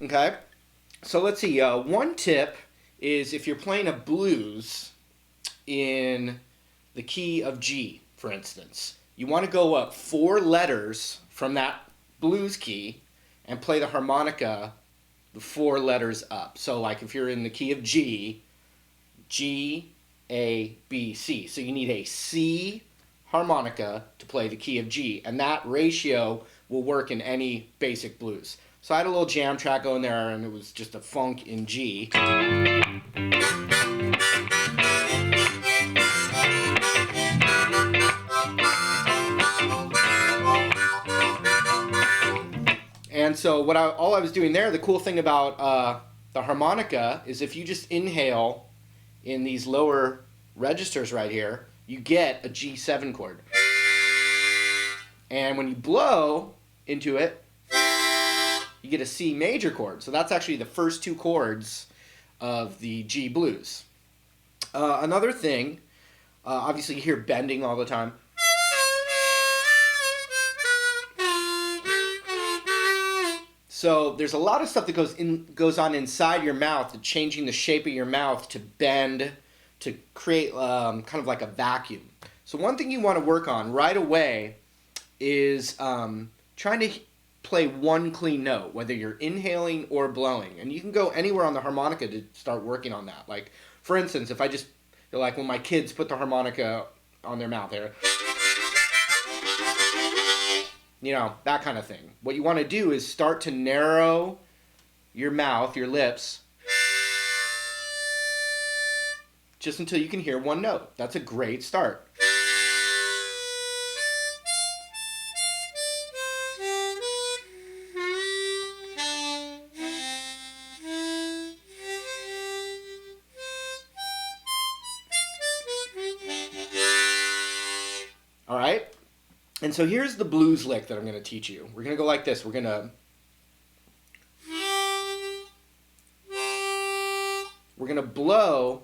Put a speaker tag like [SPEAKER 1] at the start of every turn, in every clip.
[SPEAKER 1] Okay, so let's see. One tip is if you're playing a blues in the key of G, for instance, you want to go up 4 letters from that blues key and play the harmonica the 4 letters up. So like if you're in the key of G, G, A, B, C. So you need a C harmonica to play the key of G, and that ratio will work in any basic blues. So I had a little jam track going there, and it was just a funk in G. And so all I was doing there, the cool thing about the harmonica is if you just inhale in these lower registers right here, you get a G7 chord. And when you blow into it, you get a C major chord. So that's actually the first 2 chords of the G blues. Another thing, obviously you hear bending all the time. So there's a lot of stuff that goes on inside your mouth, changing the shape of your mouth to bend, to create kind of like a vacuum. So one thing you want to work on right away is trying to play one clean note, whether you're inhaling or blowing. And you can go anywhere on the harmonica to start working on that. Like, for instance, if I just, like when my kids put the harmonica on their mouth, they're, you know, that kind of thing. What you want to do is start to narrow your mouth, your lips, just until you can hear one note. That's a great start. All right? And so here's the blues lick that I'm going to teach you. We're going to go like this. We're going to blow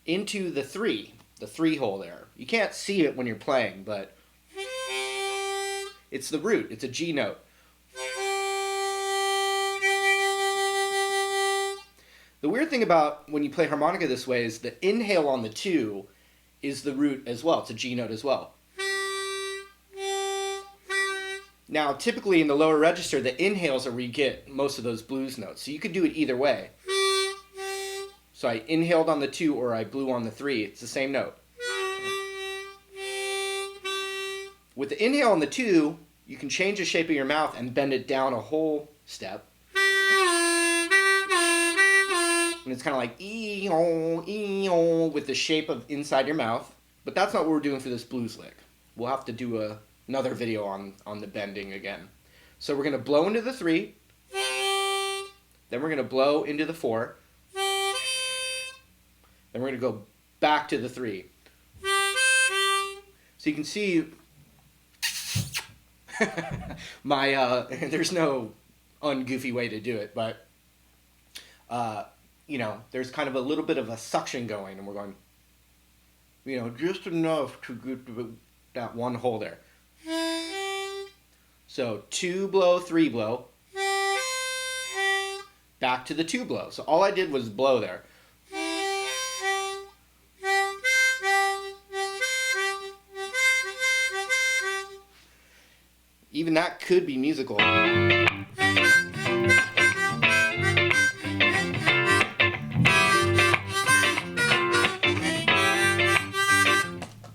[SPEAKER 1] into the 3 hole there. You can't see it when you're playing, but it's the root. It's a G note. The weird thing about when you play harmonica this way is the inhale on the 2 is the root as well. It's a G note as well. Now, typically in the lower register, the inhales are where you get most of those blues notes. So you could do it either way. So I inhaled on the 2 or I blew on the 3. It's the same note. With the inhale on the 2, you can change the shape of your mouth and bend it down a whole step. And it's kind of like ee-oh, ee-oh, with the shape of inside your mouth. But that's not what we're doing for this blues lick. We'll have to do another video on the bending again. So we're going to blow into the 3. Then we're going to blow into the 4. Then we're going to go back to the 3. So you can see there's no ungoofy way to do it, but you know, there's kind of a little bit of a suction going, and we're going, you know, just enough to get to that one hole there. So 2 blow, 3 blow, back to the 2 blow. So all I did was blow there. Even that could be musical.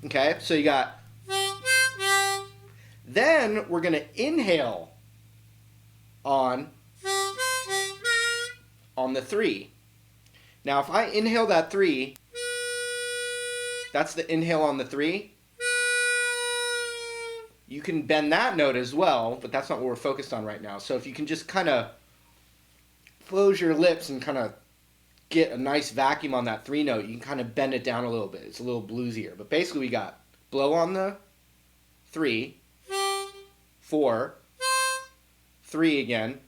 [SPEAKER 1] Okay, so you got... Then we're going to inhale on the 3. Now if I inhale that 3, that's the inhale on the 3. You can bend that note as well, but that's not what we're focused on right now. So if you can just kind of close your lips and kind of get a nice vacuum on that 3 note, you can kind of bend it down a little bit. It's a little bluesier. But basically we got blow on the 3, 4, 3 again,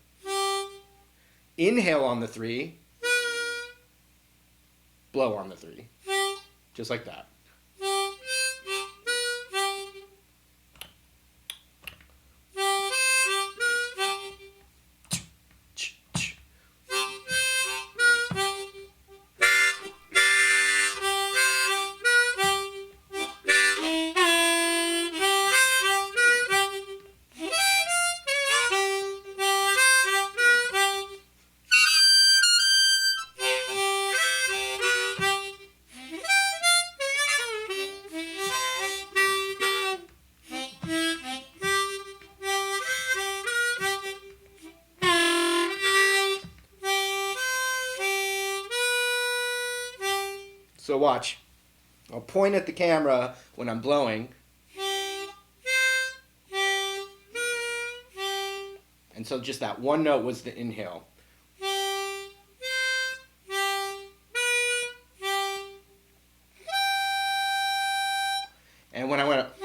[SPEAKER 1] inhale on the 3, blow on the 3. Just like that. So watch. I'll point at the camera when I'm blowing. And so just that one note was the inhale. And when I went up,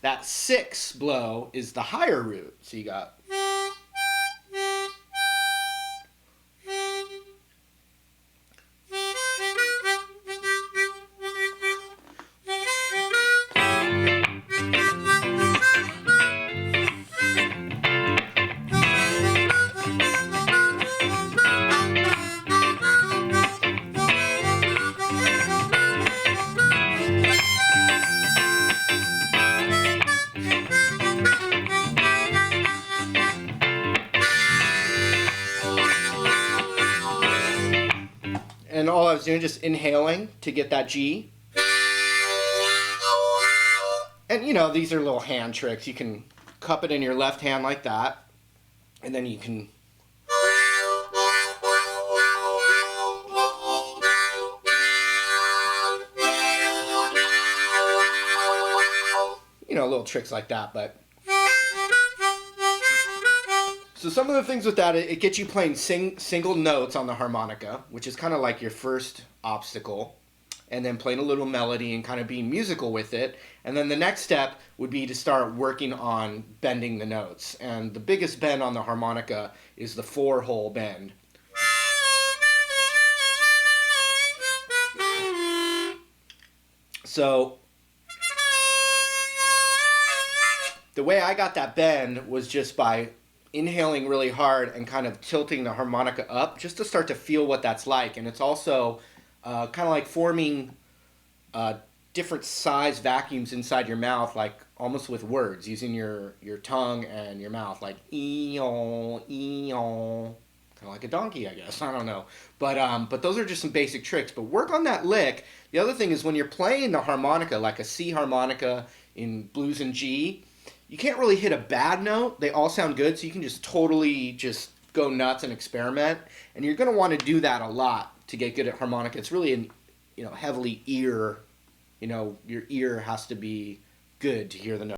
[SPEAKER 1] that 6 blow is the higher root. So you got. And all I was doing just inhaling to get that G. And you know, these are little hand tricks. You can cup it in your left hand like that. And then you can little tricks like that, but so some of the things with that, it gets you playing single notes on the harmonica, which is kind of like your first obstacle, and then playing a little melody and kind of being musical with it. And then the next step would be to start working on bending the notes. And the biggest bend on the harmonica is the 4-hole bend. So the way I got that bend was just by inhaling really hard and kind of tilting the harmonica up just to start to feel what that's like. And it's also kind of like forming different size vacuums inside your mouth, like almost with words, using your tongue and your mouth, like ee-oh, ee-oh. Kind of like a donkey, I guess. I don't know. But those are just some basic tricks. But work on that lick. The other thing is when you're playing the harmonica, like a C harmonica in blues and G, you can't really hit a bad note. They all sound good, so you can just totally just go nuts and experiment. And you're going to want to do that a lot to get good at harmonica. It's really heavily ear, your ear has to be good to hear the note.